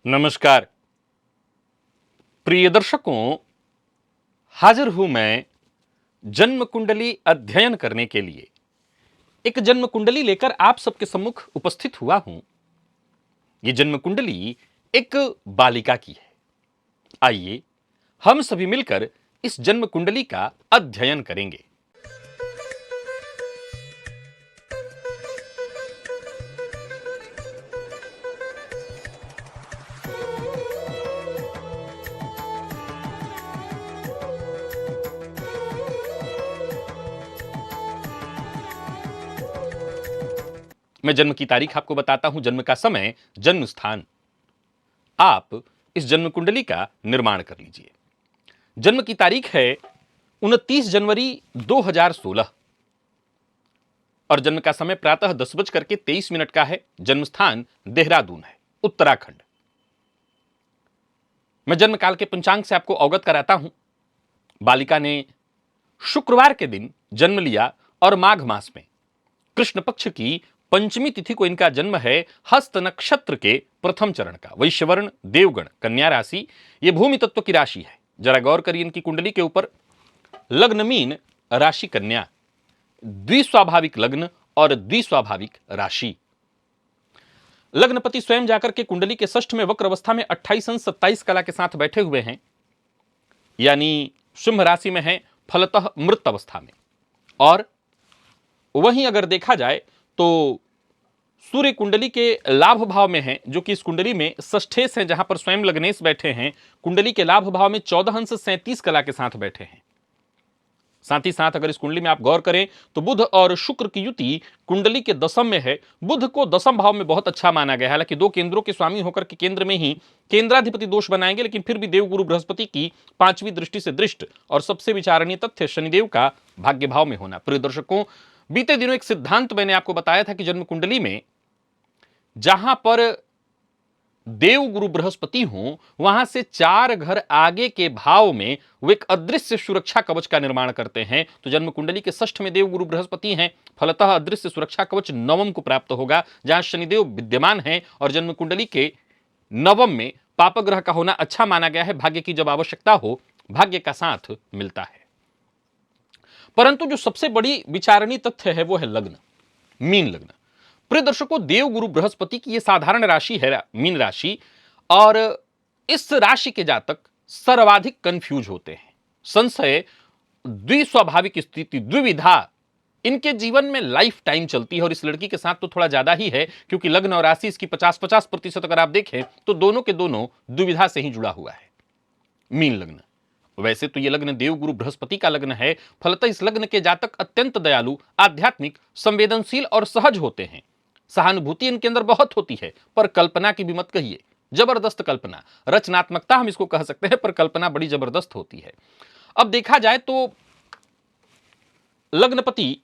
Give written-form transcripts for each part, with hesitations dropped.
नमस्कार प्रिय दर्शकों, हाजिर हूं मैं जन्म कुंडली अध्ययन करने के लिए। एक जन्म कुंडली लेकर आप सबके सम्मुख उपस्थित हुआ हूं। यह जन्म कुंडली एक बालिका की है। आइए हम सभी मिलकर इस जन्म कुंडली का अध्ययन करेंगे। मैं जन्म की तारीख आपको बताता हूं, जन्म का समय, जन्म स्थान। आप इस जन्म कुंडली का निर्माण कर लीजिए। जन्म की तारीख है 29 जनवरी 2016 और जन्म का समय प्रातः 10:23 का है। जन्म स्थान देहरादून है, उत्तराखंड। मैं जन्म काल के पंचांग से आपको अवगत कराता हूं। बालिका ने शुक्रवार के दिन जन्म लिया और माघ मास में कृष्ण पक्ष की पंचमी तिथि को इनका जन्म है। हस्त नक्षत्र के प्रथम चरण का, वैश्यवर्ण, देवगण, कन्या राशि। यह भूमि तत्व की राशि है। जरा गौर करिए इनकी कुंडली के ऊपर। लग्न मीन, राशि कन्या, द्विस्वाभाविक लग्न और द्विस्वाभाविक राशि। लग्नपति स्वयं जाकर के कुंडली के षष्ठ में वक्र अवस्था में 28 अंश 27 कला के साथ बैठे हुए हैं, यानी सिंह राशि में है, फलतः मृत अवस्था में। और वहीं अगर देखा जाए तो सूर्य कुंडली के लाभ भाव में है, जो कि इस कुंडली में षष्ठेश है, जहां पर स्वयं लग्नेश बैठे हैं। कुंडली के लाभ भाव में 14 अंश 37 कला के साथ बैठे हैं। साथ ही साथ अगर इस कुंडली में आप गौर करें तो बुध और शुक्र की युति कुंडली के दशम में है। बुध को दशम भाव में बहुत अच्छा माना गया है। हालांकि दो केंद्रों के स्वामी होकर के केंद्र में ही केंद्राधिपति दोष बनाएंगे, लेकिन फिर भी देवगुरु बृहस्पति की 5वीं दृष्टि से दृष्ट और सबसे विचारणीय तथ्य शनिदेव का भाग्य भाव में होना। प्रिय दर्शकों, बीते दिनों एक सिद्धांत मैंने आपको बताया था कि जन्म कुंडली में जहां पर देव गुरु बृहस्पति हो, वहां से 4 घर आगे के भाव में वो एक अदृश्य सुरक्षा कवच का निर्माण करते हैं। तो जन्म कुंडली के षष्ठ में देव गुरु बृहस्पति हैं, फलतः अदृश्य सुरक्षा कवच नवम को प्राप्त होगा, जहां शनिदेव विद्यमान है। और जन्म कुंडली के नवम में पाप ग्रह का होना अच्छा माना गया है। भाग्य की जब आवश्यकता हो, भाग्य का साथ मिलता है। परंतु जो सबसे बड़ी विचारणीय तथ्य है वो है लग्न, मीन लग्न। प्रिय दर्शकों, देव गुरु बृहस्पति की यह साधारण राशि है, मीन राशि, और इस राशि के जातक सर्वाधिक कंफ्यूज होते हैं। संशय, द्विस्वाभाविक स्थिति, द्विविधा इनके जीवन में लाइफ टाइम चलती है। और इस लड़की के साथ तो थोड़ा ज्यादा ही है, क्योंकि लग्न और राशि इसकी 50-50% अगर आप देखें तो दोनों के दोनों द्विविधा से ही जुड़ा हुआ है, मीन लग्न। वैसे तो यह लग्न देवगुरु बृहस्पति का लग्न है, फलतः इस लग्न के जातक अत्यंत दयालु, आध्यात्मिक, संवेदनशील और सहज होते हैं। सहानुभूति इनके अंदर बहुत होती है, पर कल्पना की भी मत कहिए, जबरदस्त कल्पना, रचनात्मकता हम इसको कह सकते हैं, पर कल्पना बड़ी जबरदस्त होती है। अब देखा जाए तो लग्नपति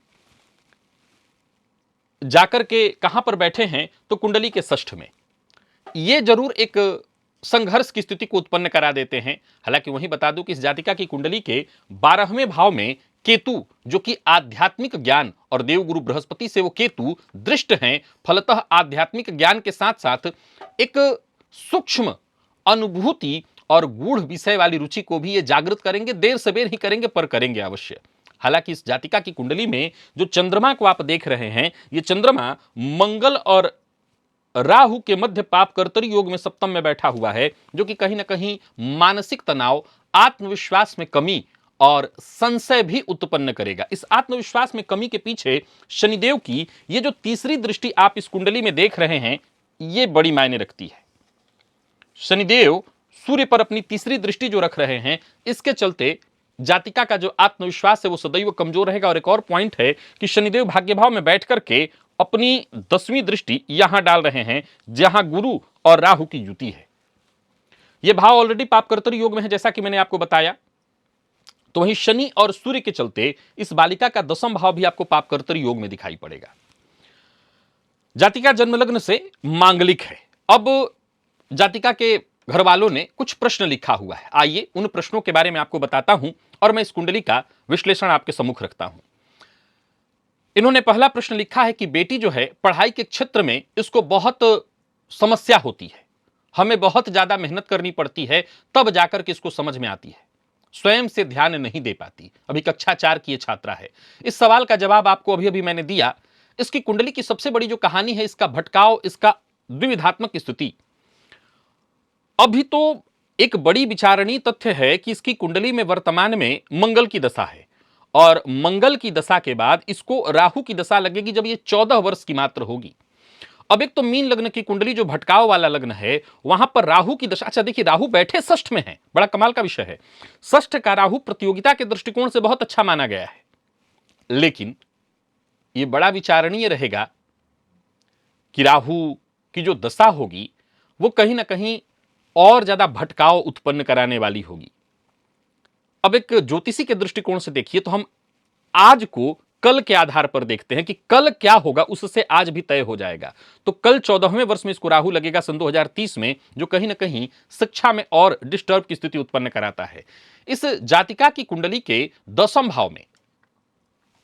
जाकर के कहां पर बैठे हैं, तो कुंडली के षष्ठ में। यह जरूर एक संघर्ष की स्थिति को उत्पन्न करा देते हैं। हालांकि वहीं बता दूं कि इस जातिका की कुंडली के 12वें भाव में केतु, जो कि आध्यात्मिक ज्ञान, और देवगुरु बृहस्पति से वो केतु दृष्ट हैं, फलतः आध्यात्मिक ज्ञान के साथ साथ एक सूक्ष्म अनुभूति और गूढ़ विषय वाली रुचि को भी ये जागृत करेंगे। देर सवेर ही करेंगे, पर करेंगे अवश्य। हालांकि इस जातिका की कुंडली में जो चंद्रमा को आप देख रहे हैं, ये चंद्रमा मंगल और राहु के मध्य पाप कर्तरी योग में सप्तम में बैठा हुआ है, जो कि कहीं ना कहीं मानसिक तनाव, आत्मविश्वास में कमी और संशय भी उत्पन्न करेगा। इस आत्मविश्वास में कमी के पीछे शनिदेव की ये जो तीसरी दृष्टि आप इस कुंडली में देख रहे हैं, ये बड़ी मायने रखती है। शनिदेव सूर्य पर अपनी तीसरी दृष्टि जो रख रहे हैं, इसके चलते जातिका का जो आत्मविश्वास है वो सदैव कमजोर रहेगा। और एक और पॉइंट है कि शनिदेव भाग्य भाव में बैठ करके अपनी 10वीं दृष्टि यहां डाल रहे हैं, जहां गुरु और राहु की युति है। यह भाव ऑलरेडी पापकर्तरी योग में है, जैसा कि मैंने आपको बताया। तो वहीं शनि और सूर्य के चलते इस बालिका का 10वां भाव भी आपको पापकर्तरी योग में दिखाई पड़ेगा। जातिका जन्म लग्न से मांगलिक है। अब जातिका के घर वालों ने कुछ प्रश्न लिखा हुआ है, आइए उन प्रश्नों के बारे में आपको बताता हूं और मैं इस कुंडली का विश्लेषण आपके सम्मुख रखता हूं। इन्होंने पहला प्रश्न लिखा है कि बेटी जो है पढ़ाई के क्षेत्र में इसको बहुत समस्या होती है, हमें बहुत ज्यादा मेहनत करनी पड़ती है, तब जाकर के इसको समझ में आती है, स्वयं से ध्यान नहीं दे पाती। अभी कक्षा 4 की ये छात्रा है। इस सवाल का जवाब आपको अभी अभी मैंने दिया। इसकी कुंडली की सबसे बड़ी जो कहानी है, इसका भटकाव, इसका द्विविधात्मक स्थिति। अभी तो एक बड़ी विचारणीय तथ्य है कि इसकी कुंडली में वर्तमान में मंगल की दशा है, और मंगल की दशा के बाद इसको राहु की दशा लगेगी जब ये 14 वर्ष की मात्र होगी। अब एक तो मीन लग्न की कुंडली जो भटकाव वाला लग्न है, वहां पर राहु की दशा, अच्छा देखिए राहु बैठे षष्ठ में है, बड़ा कमाल का विषय है। षष्ठ का राहु प्रतियोगिता के दृष्टिकोण से बहुत अच्छा माना गया है, लेकिन यह बड़ा विचारणीय रहेगा कि राहु की जो दशा होगी वो कहीं ना कहीं और ज्यादा भटकाव उत्पन्न कराने वाली होगी। अब एक ज्योतिषी के दृष्टिकोण से देखिए तो हम आज को कल के आधार पर देखते हैं कि कल क्या होगा, उससे आज भी तय हो जाएगा। तो कल 14वें वर्ष में इसको राहु लगेगा सन 2030 में, जो कहीं ना कहीं शिक्षा में और डिस्टर्ब की स्थिति उत्पन्न कराता है। इस जातिका की कुंडली के 10वें भाव में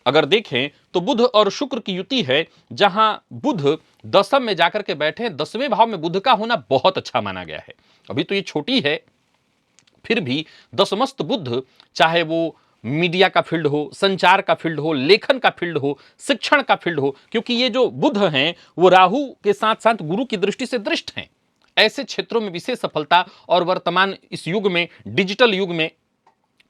अगर देखें तो बुध और शुक्र की युति है, जहां बुध 10वें में जाकर के बैठे। 10वें भाव में बुध का होना बहुत अच्छा माना गया है। अभी तो ये छोटी है, फिर भी दसमस्त बुध, चाहे वो मीडिया का फील्ड हो, संचार का फील्ड हो, लेखन का फील्ड हो, शिक्षण का फील्ड हो, क्योंकि ये जो बुध हैं वो राहु के साथ साथ गुरु की दृष्टि से दृष्ट हैं, ऐसे क्षेत्रों में विशेष सफलता और वर्तमान इस युग में, डिजिटल युग में,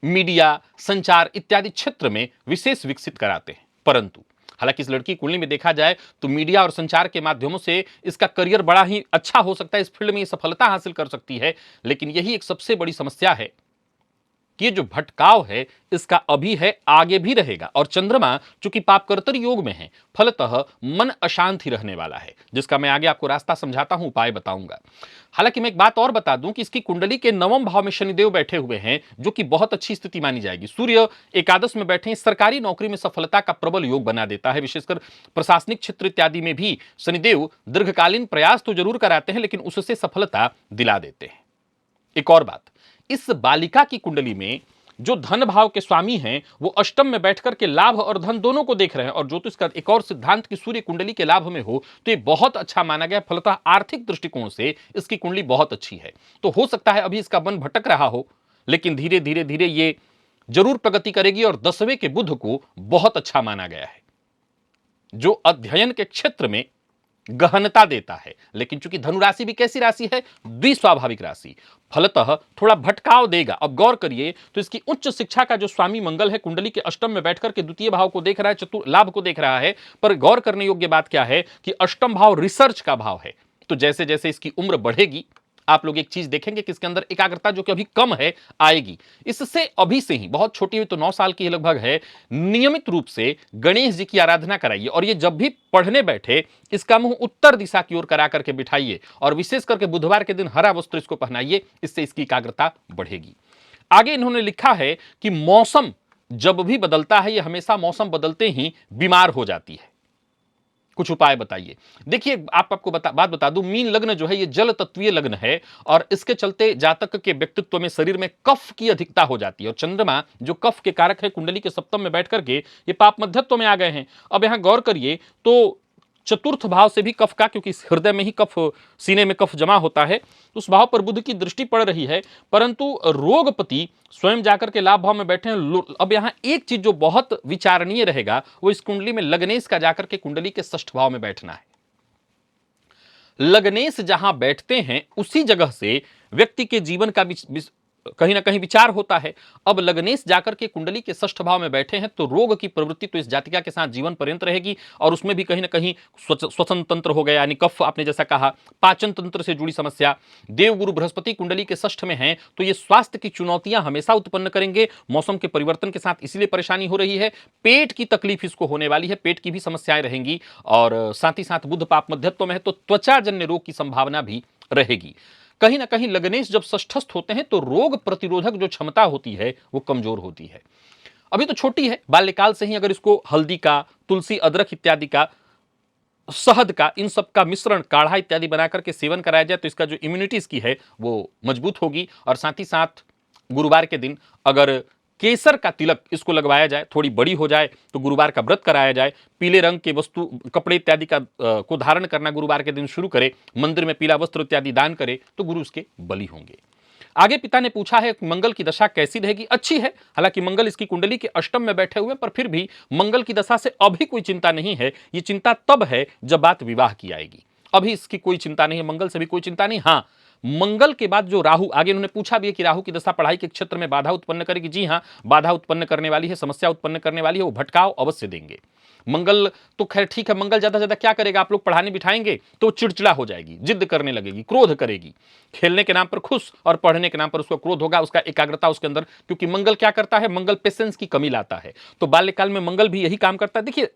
मीडिया, संचार इत्यादि क्षेत्र में विशेष विकसित कराते हैं। परंतु हालांकि इस लड़की कुंडली में देखा जाए तो मीडिया और संचार के माध्यमों से इसका करियर बड़ा ही अच्छा हो सकता है, इस फील्ड में ये सफलता हासिल कर सकती है। लेकिन यही एक सबसे बड़ी समस्या है कि ये जो भटकाव है इसका अभी है, आगे भी रहेगा। और चंद्रमा चूंकि पापकर्तर योग में है, फलतः मन अशांत ही रहने वाला है, जिसका मैं आगे आपको रास्ता समझाता हूं, उपाय बताऊंगा। हालांकि मैं एक बात और बता दूं कि इसकी कुंडली के 9वें भाव में शनिदेव बैठे हुए हैं, जो कि बहुत अच्छी स्थिति मानी जाएगी। सूर्य एकादश में बैठे सरकारी नौकरी में सफलता का प्रबल योग बना देता है। विशेषकर प्रशासनिक क्षेत्र इत्यादि में भी शनिदेव दीर्घकालीन प्रयास तो जरूर कराते हैं, लेकिन उससे सफलता दिला देते हैं। एक और बात, इस बालिका की कुंडली में जो धन भाव के स्वामी हैं वो अष्टम में बैठकर के लाभ और धन दोनों को देख रहे हैं। और ज्योतिष का एक और सिद्धांत की सूर्य कुंडली के लाभ में हो तो ये बहुत अच्छा माना गया। फलतः आर्थिक दृष्टिकोण से इसकी कुंडली बहुत अच्छी है। तो हो सकता है अभी इसका मन भटक रहा हो, लेकिन धीरे धीरे धीरे ये जरूर प्रगति करेगी। और 10वें के बुध को बहुत अच्छा माना गया है, जो अध्ययन के क्षेत्र में गहनता देता है। लेकिन चूंकि धनु राशि भी कैसी राशि है, द्विस्वाभाविक राशि, फलतः थोड़ा भटकाव देगा। अब गौर करिए तो इसकी उच्च शिक्षा का जो स्वामी मंगल है, कुंडली के अष्टम में बैठकर के द्वितीय भाव को देख रहा है, चतुर्थ लाभ को देख रहा है। पर गौर करने योग्य बात क्या है कि अष्टम भाव रिसर्च का भाव है। तो जैसे जैसे इसकी उम्र बढ़ेगी, आप लोग एक चीज देखेंगे कि इसके अंदर एकाग्रता जो कि अभी कम है आएगी। इससे अभी से ही, बहुत छोटी हुई तो 9 साल की लगभग है, नियमित रूप से गणेश जी की आराधना कराइए। और ये जब भी पढ़ने बैठे इसका मुंह उत्तर दिशा की ओर करा करके बिठाइए, और विशेष करके बुधवार के दिन हरा वस्त्र इसको पहनाइए, इससे इसकी एकाग्रता बढ़ेगी। आगे इन्होंने लिखा है कि मौसम जब भी बदलता है, ये हमेशा मौसम बदलते ही बीमार हो जाती है। कुछ उपाय बताइए। देखिए आपको बात बता दूं, मीन लग्न जो है ये जल तत्वीय लग्न है, और इसके चलते जातक के व्यक्तित्व में, शरीर में कफ की अधिकता हो जाती है। और चंद्रमा जो कफ के कारक है, कुंडली के सप्तम में बैठ करके ये पाप मध्यत्व में आ गए हैं। अब यहां गौर करिए तो चतुर्थ भाव से भी कफ का, क्योंकि हृदय में ही कफ, सीने में कफ जमा होता है, उस भाव पर बुध की दृष्टि पड़ रही है। परंतु रोगपति स्वयं जाकर के लाभ भाव में बैठे हैं। अब यहां एक चीज जो बहुत विचारणीय रहेगा, वो इस कुंडली में लग्नेश का जाकर के कुंडली के षष्ठ भाव में बैठना है। लग्नेश जहां बैठते हैं उसी जगह से व्यक्ति के जीवन का कहीं ना कहीं विचार होता है। अब लग्नेश जाकर के कुंडली के षष्ठ भाव में बैठे हैं तो रोग की प्रवृत्ति तो इस जातिका के साथ जीवन पर्यंत रहेगी। और उसमें भी कहीं ना कहीं श्वसन तंत्र हो गया, यानी कफ, आपने जैसा कहा, पाचन तंत्र से जुड़ी समस्या। देवगुरु बृहस्पति कुंडली के षष्ठ में हैं तो ये स्वास्थ्य की चुनौतियां हमेशा उत्पन्न करेंगे। मौसम के परिवर्तन के साथ इसलिए परेशानी हो रही है, पेट की तकलीफ इसको होने वाली है, पेट की भी समस्याएं रहेंगी। और साथ ही साथ बुध पाप मध्यत्व में है तो त्वचाजन्य रोग की संभावना भी रहेगी। कहीं ना कहीं लग्नेश जब षष्ठस्थ होते हैं तो रोग प्रतिरोधक जो क्षमता होती है वो कमजोर होती है। अभी तो छोटी है, बाल्यकाल से ही अगर इसको हल्दी का, तुलसी, अदरक इत्यादि का, शहद का, इन सब का मिश्रण, काढ़ा इत्यादि बनाकर के सेवन कराया जाए तो इसका जो इम्यूनिटी इसकी है वो मजबूत होगी। और साथ ही साथ गुरुवार के दिन अगर केसर का तिलक इसको लगवाया जाए, थोड़ी बड़ी हो जाए तो गुरुवार का व्रत कराया जाए, पीले रंग के वस्तु कपड़े इत्यादि का को धारण करना गुरुवार के दिन शुरू करे, मंदिर में पीला वस्त्र इत्यादि दान करे तो गुरु उसके बली होंगे। आगे पिता ने पूछा है मंगल की दशा कैसी रहेगी। अच्छी है, हालांकि मंगल इसकी कुंडली के अष्टम में बैठे हुए, पर फिर भी मंगल की दशा से अभी कोई चिंता नहीं है। ये चिंता तब है जब बात विवाह की आएगी, अभी इसकी कोई चिंता नहीं है, मंगल से भी कोई चिंता नहीं। हाँ, मंगल के बाद जो राहु, आगे उन्होंने पूछा भी है कि राहु की दशा पढ़ाई के क्षेत्र में बाधा उत्पन्न करेगी। जी हाँ, बाधा उत्पन्न करने वाली है, समस्या उत्पन्न करने वाली है, वो भटकाव अवश्य देंगे। मंगल तो खैर ठीक है, मंगल ज्यादा से ज्यादा क्या करेगा, आप लोग पढ़ाने बिठाएंगे तो चिड़चिड़ा हो जाएगी, जिद करने लगेगी, क्रोध करेगी, खेलने के नाम पर खुश और पढ़ने के नाम पर उसका क्रोध होगा, उसका एकाग्रता उसके अंदर, क्योंकि मंगल क्या करता है, मंगल पेशेंस की कमी लाता है। तो बाल्यकाल में मंगल भी यही काम करता है। देखिए,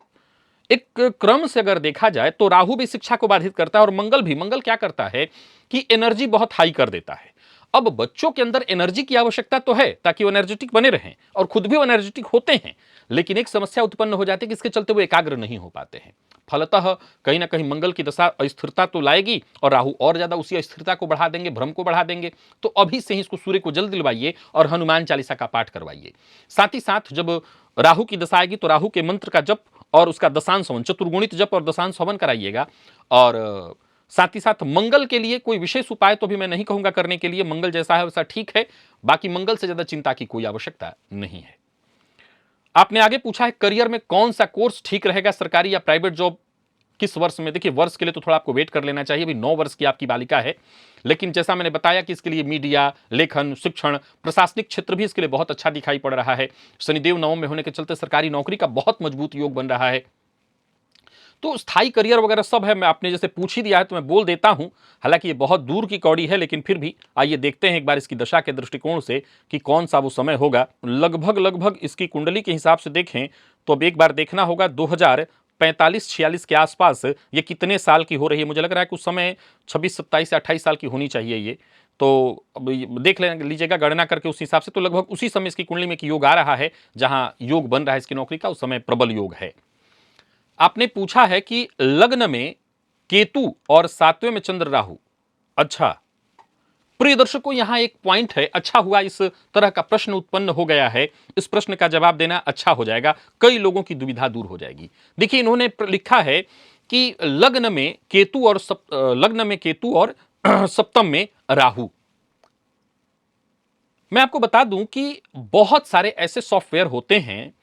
एक क्रम से अगर देखा जाए तो राहु भी शिक्षा को बाधित करता है और मंगल भी। मंगल क्या करता है कि एनर्जी बहुत हाई कर देता है। अब बच्चों के अंदर एनर्जी की आवश्यकता तो है ताकि वो एनर्जेटिक बने रहें, और खुद भी वो एनर्जेटिक होते हैं, लेकिन एक समस्या उत्पन्न हो जाती है कि इसके चलते वो एकाग्र नहीं हो पाते हैं। फलतः कहीं ना कहीं मंगल की दशा अस्थिरता तो लाएगी और राहु और ज्यादा उसी अस्थिरता को बढ़ा देंगे, भ्रम को बढ़ा देंगे। तो अभी से ही इसको सूर्य को जल दिलवाइए और हनुमान चालीसा का पाठ करवाइए। साथ ही साथ जब राहु की दशा आएगी तो राहु के मंत्र का जप और उसका दशांश हवन, चतुर्गुणित जप और दशांश हवन कराइएगा। और साथ ही साथ मंगल के लिए कोई विशेष उपाय तो भी मैं नहीं कहूंगा करने के लिए, मंगल जैसा है वैसा ठीक है, बाकी मंगल से ज्यादा चिंता की कोई आवश्यकता नहीं है। आपने आगे पूछा है करियर में कौन सा कोर्स ठीक रहेगा, सरकारी या प्राइवेट जॉब किस वर्ष में। देखिए, वर्ष के लिए तो थोड़ा आपको वेट कर लेना चाहिए, अभी 9 वर्ष की आपकी बालिका है, लेकिन जैसा मैंने बताया कि इसके लिए मीडिया, लेखन, शिक्षण, प्रशासनिक क्षेत्र भी इसके लिए बहुत अच्छा दिखाई पड़ रहा है। शनिदेव नवम में होने के चलते सरकारी नौकरी का बहुत मजबूत योग बन रहा है। तो स्थायी करियर वगैरह सब है, मैं आपने जैसे पूछ ही दिया है तो मैं बोल देता हूं, हालांकि ये बहुत दूर की कौड़ी है, लेकिन फिर भी आइए देखते हैं एक बार इसकी दशा के दृष्टिकोण से कि कौन सा वो समय होगा। लगभग इसकी कुंडली के हिसाब से देखें तो अब एक बार देखना होगा 2045-46 के आसपास ये कितने साल की हो रही है। मुझे लग रहा है कि उस समय 26, 27 या 28 साल की होनी चाहिए ये। तो अब देख लीजिएगा गणना करके उस हिसाब से, तो लगभग उसी समय इसकी कुंडली में एक योग आ रहा है जहां योग बन रहा है इसकी नौकरी का, उस समय प्रबल योग है। आपने पूछा है कि लग्न में केतु और 7वें में चंद्र राहु। अच्छा, प्रिय दर्शकों, यहां एक पॉइंट है, अच्छा हुआ इस तरह का प्रश्न उत्पन्न हो गया है, इस प्रश्न का जवाब देना अच्छा हो जाएगा, कई लोगों की दुविधा दूर हो जाएगी। देखिए, इन्होंने लिखा है कि लग्न में केतु और सप्तम में राहु। मैं आपको बता दूं कि बहुत सारे ऐसे सॉफ्टवेयर होते हैं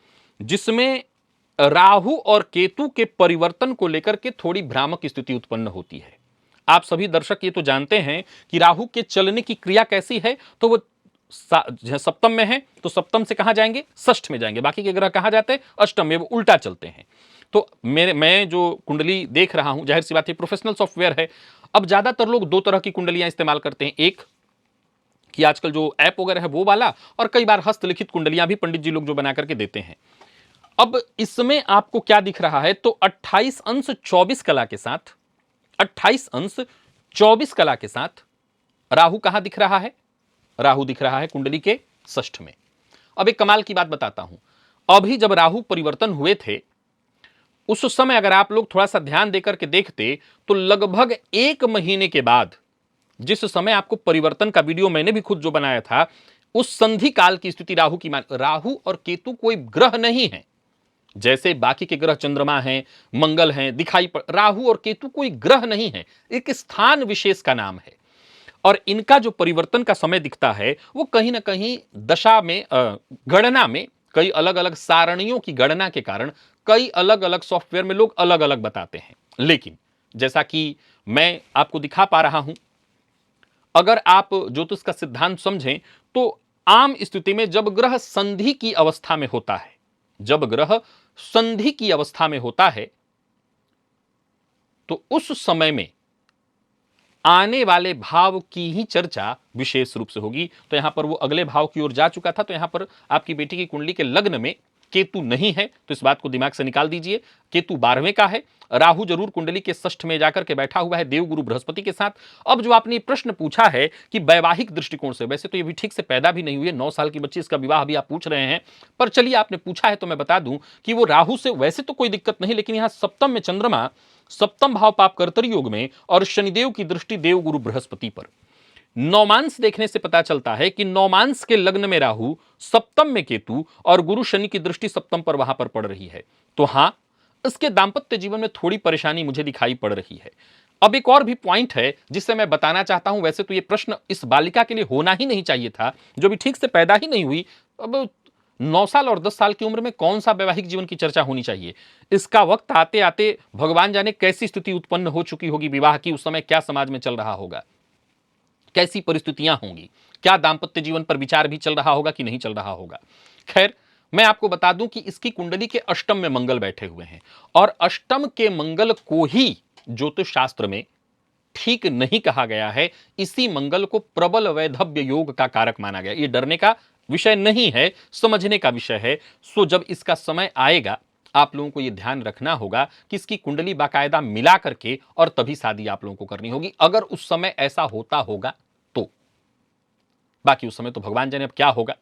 जिसमें राहु और केतु के परिवर्तन को लेकर के थोड़ी भ्रामक स्थिति उत्पन्न होती है। आप सभी दर्शक ये तो जानते हैं कि राहु के चलने की क्रिया कैसी है, तो वो सप्तम में है तो सप्तम से कहां जाएंगे, षष्ठ में जाएंगे। बाकी के ग्रह कहां जाते हैं, अष्टम में, वो उल्टा चलते हैं। तो मैं जो कुंडली देख रहा हूं, जाहिर सी बात है प्रोफेशनल सॉफ्टवेयर है। अब ज्यादातर लोग 2 तरह की कुंडलियां इस्तेमाल करते हैं, एक कि आजकल जो ऐप वगैरह है वो वाला, और कई बार हस्तलिखित कुंडलियां भी पंडित जी लोग जो बना करके देते हैं। अब इसमें आपको क्या दिख रहा है, तो 28 अंश 24 कला के साथ, 28 अंश 24 कला के साथ राहु कहां दिख रहा है, राहु दिख रहा है कुंडली के षष्ठ में। अब एक कमाल की बात बताता हूं, अभी जब राहु परिवर्तन हुए थे उस समय अगर आप लोग थोड़ा सा ध्यान देकर के देखते तो लगभग 1 महीने के बाद, जिस समय आपको परिवर्तन का वीडियो मैंने भी खुद जो बनाया था, उस संधि काल की स्थिति राहु की राहु और केतु कोई ग्रह नहीं है, जैसे बाकी के ग्रह चंद्रमा हैं, मंगल हैं, दिखाई पड़, राहु और केतु कोई ग्रह नहीं है, एक स्थान विशेष का नाम है। और इनका जो परिवर्तन का समय दिखता है वो कहीं ना कहीं दशा में, गणना में, कई अलग अलग सारणियों की गणना के कारण कई अलग अलग सॉफ्टवेयर में लोग अलग अलग बताते हैं। लेकिन जैसा कि मैं आपको दिखा पा रहा हूं, अगर आप ज्योतिष का सिद्धांत समझें तो आम स्थिति में जब ग्रह संधि की अवस्था में होता है, जब ग्रह संधि की अवस्था में होता है तो उस समय में आने वाले भाव की ही चर्चा विशेष रूप से होगी। तो यहां पर वो अगले भाव की ओर जा चुका था, तो यहां पर आपकी बेटी की कुंडली के लग्न में केतु नहीं है, तो इस बात को दिमाग से निकाल दीजिए। केतु 12वें का है, राहु जरूर कुंडली के षष्ठ में जाकर के बैठा हुआ है देवगुरु बृहस्पति के साथ। अब जो आपने प्रश्न पूछा है कि वैवाहिक दृष्टिकोण से, वैसे तो ये भी ठीक से पैदा भी नहीं हुई है, 9 साल की बच्ची, इसका विवाह अभी आप पूछ रहे हैं, पर चलिए आपने पूछा है तो मैं बता दूं कि वो राहु से वैसे तो कोई दिक्कत नहीं, लेकिन यहां सप्तम में चंद्रमा, सप्तम भाव पाप कर्तरी योग में, और शनिदेव की दृष्टि देवगुरु बृहस्पति पर, नौमांस देखने से पता चलता है कि नौमांस के लग्न में राहु, सप्तम में केतु और गुरु शनि की दृष्टि सप्तम पर वहां पर पड़ रही है। तो हां, इसके दांपत्य जीवन में थोड़ी परेशानी मुझे दिखाई पड़ रही है। अब एक और भी पॉइंट है जिससे मैं बताना चाहता हूं। वैसे तो यह प्रश्न इस बालिका के लिए होना ही नहीं चाहिए था, जो भी ठीक से पैदा ही नहीं हुई। अब 9 साल और 10 साल की उम्र में कौन सा वैवाहिक जीवन की चर्चा होनी चाहिए? इसका वक्त आते आते भगवान जाने कैसी स्थिति उत्पन्न हो चुकी होगी विवाह की, उस समय क्या समाज में चल रहा होगा, कैसी परिस्थितियां होंगी, क्या दांपत्य जीवन पर विचार भी चल रहा होगा कि नहीं चल रहा होगा। खैर, मैं आपको बता दूं कि इसकी कुंडली के अष्टम में मंगल बैठे हुए हैं और अष्टम के मंगल को ही ज्योतिष शास्त्र में ठीक नहीं कहा गया है। इसी मंगल को प्रबल वैधव्य योग का कारक माना गया। यह डरने का विषय नहीं है, समझने का विषय है। सो जब इसका समय आएगा, आप लोगों को यह ध्यान रखना होगा कि इसकी कुंडली बाकायदा मिला करके और तभी शादी आप लोगों को करनी होगी, अगर उस समय ऐसा होता होगा तो। बाकी उस समय तो भगवान जाने अब क्या होगा।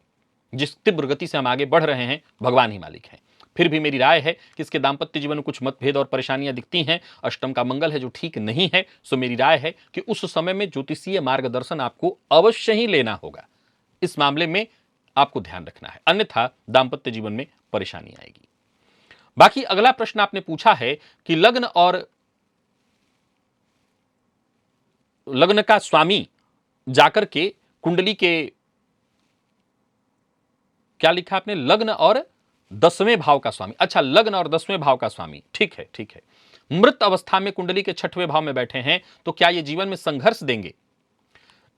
जिस तीव्र गति से हम आगे बढ़ रहे हैं, भगवान ही मालिक हैं। फिर भी मेरी राय है कि इसके दांपत्य जीवन में कुछ मतभेद और परेशानियां दिखती हैं। अष्टम का मंगल है जो ठीक नहीं है। सो मेरी राय है कि उस समय में ज्योतिषीय मार्गदर्शन आपको अवश्य ही लेना होगा। इस मामले में आपको ध्यान रखना है, अन्यथा दांपत्य जीवन में परेशानी आएगी। बाकी अगला प्रश्न आपने पूछा है कि लग्न और लग्न का स्वामी जाकर के कुंडली के, क्या लिखा आपने, लग्न और 10वें भाव का स्वामी। अच्छा, लग्न और 10वें भाव का स्वामी, ठीक है, ठीक है। मृत अवस्था में कुंडली के 6वें भाव में बैठे हैं, तो क्या ये जीवन में संघर्ष देंगे?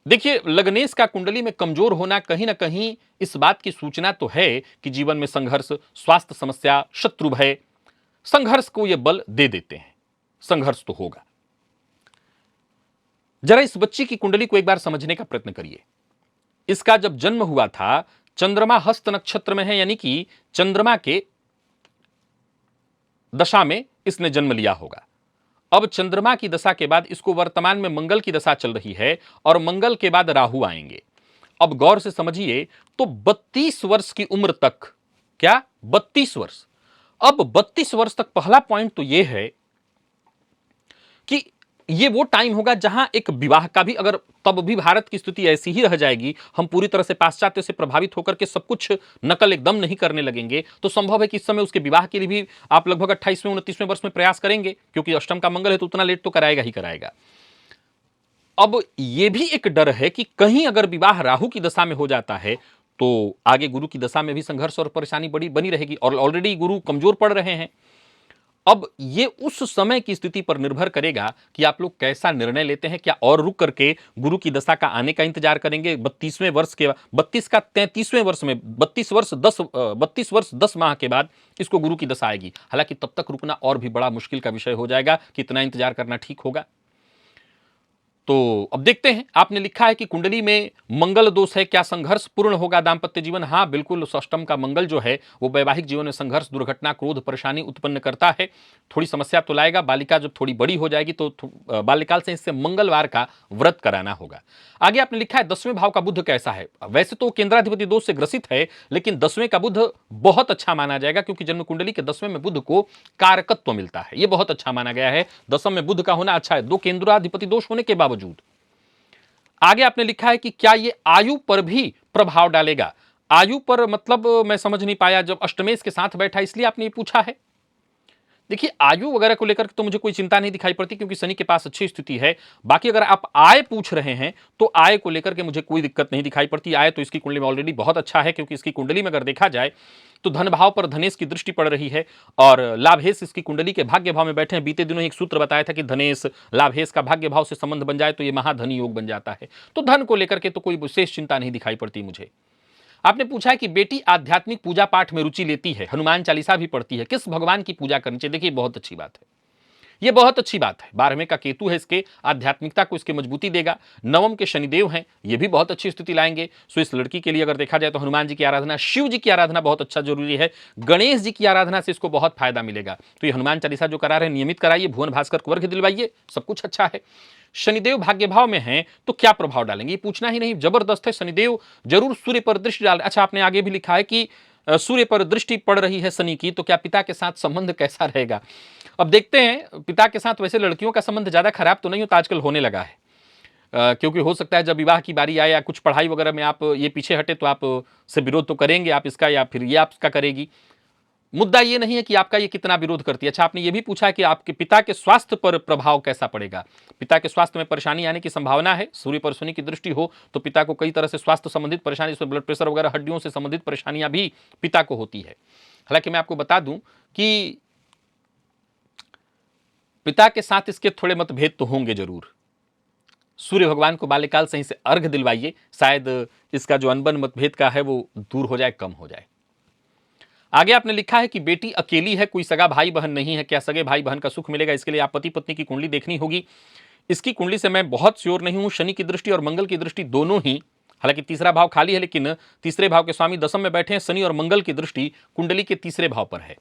देखिए, लग्नेश का कुंडली में कमजोर होना कहीं ना कहीं इस बात की सूचना तो है कि जीवन में संघर्ष, स्वास्थ्य समस्या, शत्रु भय, संघर्ष को ये बल दे देते हैं। संघर्ष तो होगा। जरा इस बच्ची की कुंडली को एक बार समझने का प्रयत्न करिए। इसका जब जन्म हुआ था, चंद्रमा हस्त नक्षत्र में है, यानी कि चंद्रमा के दशा में इसने जन्म लिया होगा। अब चंद्रमा की दशा के बाद इसको वर्तमान में मंगल की दशा चल रही है और मंगल के बाद राहु आएंगे। अब गौर से समझिए, तो 32 वर्ष की उम्र तक, क्या 32 वर्ष, अब 32 वर्ष तक पहला पॉइंट तो यह है कि ये वो टाइम होगा जहां एक विवाह का भी, अगर तब भी भारत की स्थिति ऐसी ही रह जाएगी, हम पूरी तरह से पाश्चात्य से प्रभावित होकर के सब कुछ नकल एकदम नहीं करने लगेंगे, तो संभव है कि इस समय उसके विवाह के लिए भी आप लगभग 28वें 29वें वर्ष में प्रयास करेंगे, क्योंकि अष्टम का मंगल है तो उतना लेट तो कराएगा ही कराएगा। अब यह भी एक डर है कि कहीं अगर विवाह राहु की दशा में हो जाता है तो आगे गुरु की दशा में भी संघर्ष और परेशानी बड़ी बनी रहेगी, और ऑलरेडी गुरु कमजोर पड़ रहे हैं। अब ये उस समय की स्थिति पर निर्भर करेगा कि आप लोग कैसा निर्णय लेते हैं। क्या और रुक करके गुरु की दशा का आने का इंतजार करेंगे 32वें वर्ष के, 32 का 33वें वर्ष में, 32 वर्ष 10 माह के बाद इसको गुरु की दशा आएगी। हालांकि तब तक रुकना और भी बड़ा मुश्किल का विषय हो जाएगा। कितना इंतजार करना ठीक होगा? तो अब देखते हैं। आपने लिखा है कि कुंडली में मंगल दोष है, क्या संघर्ष पूर्ण होगा दांपत्य जीवन? हाँ, बिल्कुल। अष्टम का मंगल जो है वो वैवाहिक जीवन में संघर्ष, दुर्घटना, क्रोध, परेशानी उत्पन्न करता है। थोड़ी समस्या तो लाएगा। बालिका जब थोड़ी बड़ी हो जाएगी तो बाल्यकाल से इससे मंगलवार का व्रत कराना होगा। आगे आपने लिखा है 10वें भाव का बुध कैसा है? वैसे तो केंद्राधिपति दोष से ग्रसित है, लेकिन 10वें का बुध बहुत अच्छा माना जाएगा, क्योंकि जन्म कुंडली के 10वें में बुध को कारकत्व मिलता है। यह बहुत अच्छा माना गया है। 10वें में बुध का होना अच्छा है, 2 केंद्राधिपति दोष होने के बावजूद। आगे आपने लिखा है कि क्या यह आयु पर भी प्रभाव डालेगा? आयु पर मतलब मैं समझ नहीं पाया। जब अष्टमेश के साथ बैठा इसलिए आपने ये पूछा है। देखिए, आयु वगैरह को लेकर तो मुझे कोई चिंता नहीं दिखाई पड़ती, क्योंकि शनि के पास अच्छी स्थिति है। बाकी अगर आप आय पूछ रहे हैं तो आय को लेकर के मुझे कोई दिक्कत नहीं दिखाई पड़ती। आय तो इसकी कुंडली में ऑलरेडी बहुत अच्छा है, क्योंकि इसकी कुंडली में अगर देखा जाए तो धन भाव पर धनेश की दृष्टि पड़ रही है और लाभेश इसकी कुंडली के भाग्य भाव में बैठे हैं। बीते दिनों एक सूत्र बताया था कि धनेश लाभेश का भाग्य भाव से संबंध बन जाए तो यह महाधनी योग बन जाता है। तो धन को लेकर के तो कोई विशेष चिंता नहीं दिखाई पड़ती मुझे। आपने पूछा है कि बेटी आध्यात्मिक पूजा पाठ में रुचि लेती है, हनुमान चालीसा भी पढ़ती है, किस भगवान की पूजा करनी चाहिए? देखिए, बहुत अच्छी बात है, यह बहुत अच्छी बात है। 12वें का केतु है, इसके आध्यात्मिकता को इसके मजबूती देगा। 9वें के शनिदेव हैं, यह भी बहुत अच्छी स्थिति लाएंगे। सो इस लड़की के लिए अगर देखा जाए तो हनुमान जी की आराधना, शिव जी की आराधना बहुत अच्छा जरूरी है। गणेश जी की आराधना से इसको बहुत फायदा मिलेगा। तो ये हनुमान चालीसा जो करा रहे हैं नियमित कराइए, भुवन भास्कर को वर्ग दिलवाइए, सब कुछ अच्छा है। शनिदेव भाग्य भाव में हैं तो क्या प्रभाव डालेंगे, ये पूछना ही नहीं, जबरदस्त है। शनिदेव जरूर सूर्य पर दृष्टि डाल। अच्छा, आपने आगे भी लिखा है कि सूर्य पर दृष्टि पड़ रही है शनि की, तो क्या पिता के साथ संबंध कैसा रहेगा? अब देखते हैं। पिता के साथ वैसे लड़कियों का संबंध ज्यादा खराब तो नहीं होता, आजकल होने लगा है। क्योंकि हो सकता है जब विवाह की बारी आए या कुछ पढ़ाई वगैरह में आप ये पीछे हटे तो आप से विरोध तो करेंगे आप इसका, या फिर ये आपका करेगी। मुद्दा ये नहीं है कि आपका ये कितना विरोध करती है। अच्छा, आपने ये भी पूछा कि आपके पिता के स्वास्थ्य पर प्रभाव कैसा पड़ेगा। पिता के स्वास्थ्य में परेशानी आने की संभावना है। सूर्य पर शनि की दृष्टि हो तो पिता को कई तरह से स्वास्थ्य संबंधित परेशानी, इसमें ब्लड प्रेशर वगैरह हड्डियों से संबंधित परेशानियां भी पिता को होती है। हालांकि मैं आपको बता दूं कि पिता के साथ इसके थोड़े मतभेद तो होंगे जरूर। सूर्य भगवान को बाल्यकाल से ही से अर्घ दिलवाइए, शायद इसका जो अनबन मतभेद का है वो दूर हो जाए, कम हो जाए। आगे आपने लिखा है कि बेटी अकेली है, कोई सगा भाई बहन नहीं है, क्या सगे भाई बहन का सुख मिलेगा? इसके लिए आप पति पत्नी की कुंडली देखनी होगी। इसकी कुंडली से मैं बहुत श्योर नहीं हूं। शनि की दृष्टि और मंगल की दृष्टि दोनों ही, हालांकि तीसरा भाव खाली है, लेकिन तीसरे भाव के स्वामी दशम में बैठे हैं। शनि और मंगल की दृष्टि कुंडली के तीसरे भाव पर है।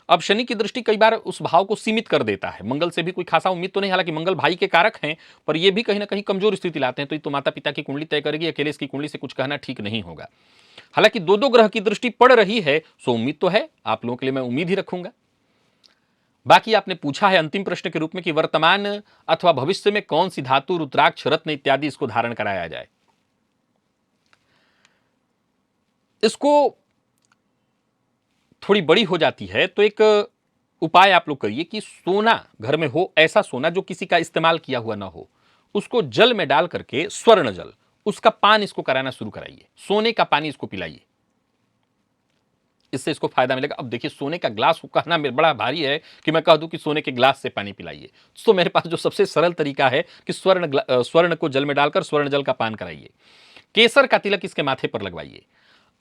अब शनि की दृष्टि कई बार उस भाव को सीमित कर देता है। मंगल से भी कोई खासा उम्मीद तो नहीं, हालांकि मंगल भाई के कारक हैं, पर ये भी कहीं ना कहीं कमजोर स्थिति लाते हैं। तो ये तो माता पिता की कुंडली तय करेगी, अकेले इसकी कुंडली से कुछ कहना ठीक नहीं होगा। हालांकि दो दो ग्रह की दृष्टि पड़ रही है, सो उम्मीद तो है। आप लोगों के लिए मैं उम्मीद ही रखूंगा। बाकी आपने पूछा है अंतिम प्रश्न के रूप में कि वर्तमान अथवा भविष्य में कौन सी धातु, रुद्राक्ष, रत्न इत्यादि इसको धारण कराया जाए। इसको थोड़ी बड़ी हो जाती है तो एक उपाय आप लोग करिए कि सोना घर में हो, ऐसा सोना जो किसी का इस्तेमाल किया हुआ ना हो, उसको जल में डाल करके, स्वर्ण जल, उसका पान इसको कराना शुरू कराइए। सोने का पानी इसको पिलाइए, इससे इसको फायदा मिलेगा। अब देखिए, सोने का ग्लास को कहना मेरे बड़ा भारी है कि मैं कह दूं कि सोने के ग्लास से पानी पिलाइए। तो मेरे पास जो सबसे सरल तरीका है कि स्वर्ण को जल में डालकर स्वर्ण जल का पान कराइए। केसर का तिलक इसके माथे पर लगवाइए।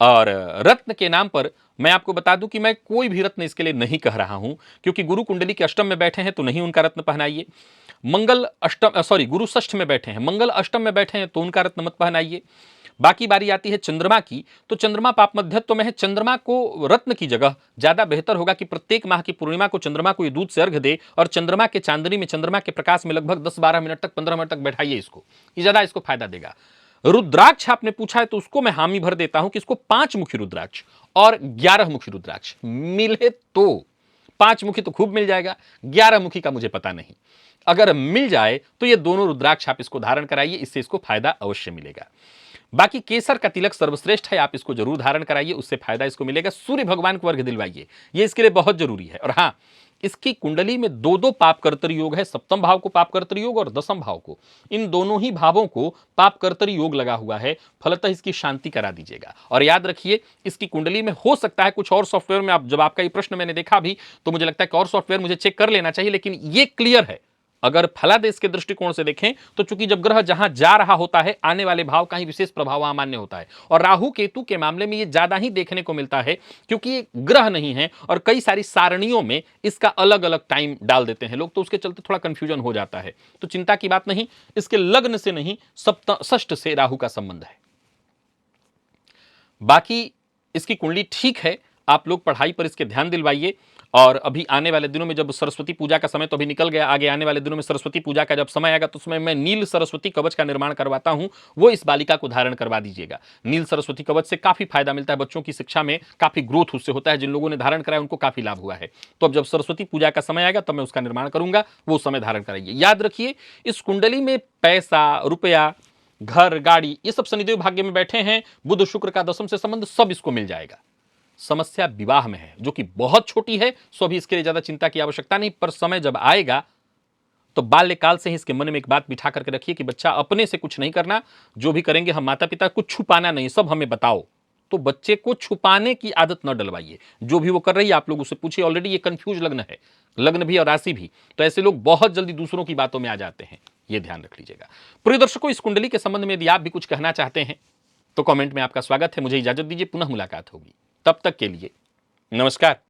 और रत्न के नाम पर मैं आपको बता दूं कि मैं कोई भी रत्न इसके लिए नहीं कह रहा हूं, क्योंकि गुरु कुंडली के अष्टम में बैठे हैं तो नहीं उनका रत्न पहनाइए। गुरु षष्ठ में बैठे हैं, मंगल अष्टम में बैठे हैं तो उनका रत्न मत पहनाइए। बाकी बारी आती है चंद्रमा की, तो चंद्रमा पाप मध्यत्व में है। चंद्रमा को रत्न की जगह ज्यादा बेहतर होगा कि प्रत्येक माह की पूर्णिमा को चंद्रमा को ये दूध से अर्घ दे और चंद्रमा के चांदनी में, चंद्रमा के प्रकाश में लगभग 10-12 मिनट तक, 15 मिनट तक बैठाइए इसको। ये ज्यादा इसको फायदा देगा। रुद्राक्ष आपने पूछा है तो उसको मैं हामी भर देता हूं कि इसको 5 मुखी रुद्राक्ष और 11 मुखी रुद्राक्ष मिले तो, 5 मुखी तो खूब मिल जाएगा, 11 मुखी का मुझे पता नहीं। अगर मिल जाए तो ये दोनों रुद्राक्ष आप इसको धारण कराइए, इससे इसको फायदा अवश्य मिलेगा। बाकी केसर का तिलक सर्वश्रेष्ठ है, आप इसको जरूर धारण कराइए, उससे फायदा इसको मिलेगा। सूर्य भगवान को अर्घ दिलवाइए, ये इसके लिए बहुत जरूरी है। और हां, इसकी कुंडली में दो दो पाप कर्तरी योग है, सप्तम भाव को पाप कर्तरी योग और दसम भाव को, इन दोनों ही भावों को पाप कर्तरी योग लगा हुआ है। फलतः इसकी शांति करा दीजिएगा। और याद रखिए, इसकी कुंडली में हो सकता है कुछ और सॉफ्टवेयर में, आप जब आपका ये प्रश्न मैंने देखा भी तो मुझे लगता है कि और सॉफ्टवेयर मुझे चेक कर लेना चाहिए, लेकिन ये क्लियर है अगर फलादेश के दृष्टिकोण से देखें तो, चूंकि जब ग्रह जहां जा रहा होता है आने वाले भाव का ही विशेष प्रभाव वहां मान्य होता है। और राहु केतु के मामले में यह ज्यादा ही देखने को मिलता है, क्योंकि ये ग्रह नहीं है और कई सारी सारणियों में इसका अलग अलग टाइम डाल देते हैं लोग, तो उसके चलते थोड़ा कंफ्यूजन हो जाता है। तो चिंता की बात नहीं, इसके लग्न से नहीं, षष्ठ से राहु का संबंध है। बाकी इसकी कुंडली ठीक है, आप लोग पढ़ाई पर इसके ध्यान दिलवाइए। और अभी आने वाले दिनों में जब सरस्वती पूजा का समय तो अभी निकल गया, आगे आने वाले दिनों में सरस्वती पूजा का जब समय आएगा तो उसमें मैं नील सरस्वती कवच का निर्माण करवाता हूं, वो इस बालिका को धारण करवा दीजिएगा। नील सरस्वती कवच से काफी फायदा मिलता है, बच्चों की शिक्षा में काफी ग्रोथ उससे होता है। जिन लोगों ने धारण कराया उनको काफी लाभ हुआ है। तो अब जब सरस्वती पूजा का समय आएगा तब मैं उसका निर्माण करूंगा, वो समय धारण कराइए। याद रखिए, इस कुंडली में पैसा, रुपया, घर, गाड़ी, ये सब शनिदेव भाग्य में बैठे हैं, बुध शुक्र का दशम से संबंध, सब इसको मिल जाएगा। समस्या विवाह में है, जो कि बहुत छोटी है, सो अभी इसके लिए ज्यादा चिंता की आवश्यकता नहीं। पर समय जब आएगा तो बाल्यकाल से ही इसके मन में एक बात बिठा करके रखिए कि बच्चा अपने से कुछ नहीं करना, जो भी करेंगे हम माता पिता, कुछ छुपाना नहीं, सब हमें बताओ। तो बच्चे को छुपाने की आदत न डलवाइए। जो भी वो कर रही है आप लोग उससे पूछिए। ऑलरेडी ये कंफ्यूज लग्न है, लग्न भी और राशि भी, तो ऐसे लोग बहुत जल्दी दूसरों की बातों में आ जाते हैं, ये ध्यान रख लीजिएगा। प्रिय दर्शकों, इस कुंडली के संबंध में यदि आप भी कुछ कहना चाहते हैं तो कमेंट में आपका स्वागत है। मुझे इजाजत दीजिए, पुनः मुलाकात होगी। तब तक के लिए नमस्कार।